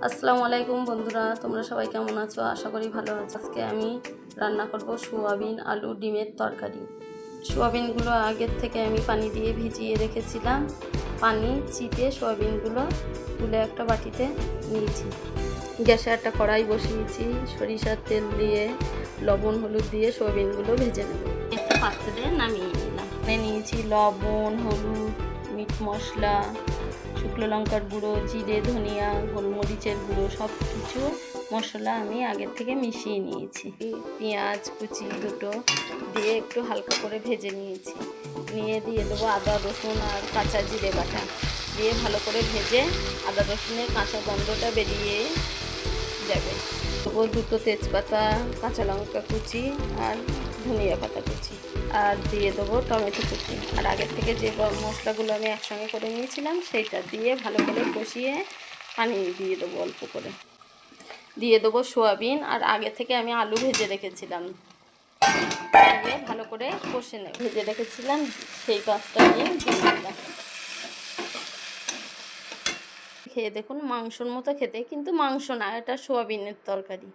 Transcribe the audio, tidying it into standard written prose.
আসসালামু আলাইকুম বন্ধুরা, তোমরা সবাই কেমন আছো? আশা করি ভালো আছো। আজকে আমি রান্না করব সোয়াবিন আলু ডিমের তরকারি। সোয়াবিনগুলো আগের থেকে আমি পানি দিয়ে ভিজিয়ে রেখেছিলাম। পানি চিপে সোয়াবিনগুলো তুলে একটা বাটিতে নিয়েছি। গ্যাসে একটা কড়াই বসিয়েছি, সরিষার তেল দিয়ে লবণ হলুদ দিয়ে সোয়াবিনগুলো ভেজে নেব। একটা পাত্রে নামিয়ে নিলাম। নিয়েছি লবণ, হলুদ, মিট মশলা, শুকনো লঙ্কার গুঁড়ো, জিরে, ধনিয়া, গোলমরিচের গুঁড়ো, সব কিছু মশলা আমি আগের থেকে মিশিয়ে নিয়েছি। পেঁয়াজ কুচি দুটো দিয়ে একটু হালকা করে ভেজে নিয়েছি। দিয়ে দেবো আদা রসুন আর কাঁচা জিরে বাটা, দিয়ে ভালো করে ভেজে আদা রসুনের কাঁচা গন্ধটা বেরিয়ে যাবে। দেবো দুটো তেজপাতা, কাঁচা লঙ্কা কুচি আর ধনিয়া পাতা কুচি, আর দিয়ে দেবো টমেটো কুচি। আর আগের থেকে যে মশলাগুলো আমি একসঙ্গে করে নিয়েছিলাম সেইটা দিয়ে ভালো করে কষিয়ে পানি দিয়ে দেবো অল্প করে। দিয়ে দেবো সোয়াবিন, আর আগে থেকে আমি আলু ভেজে রেখেছিলাম, দিয়ে ভালো করে কষে নেব। ভেজে রেখেছিলাম সেই পাঁচটা নিয়ে দিয়ে দিলাম। খেয়ে দেখুন, মাংসর মতো খেতে, কিন্তু মাংস না, এটা সোয়াবিনের তরকারি।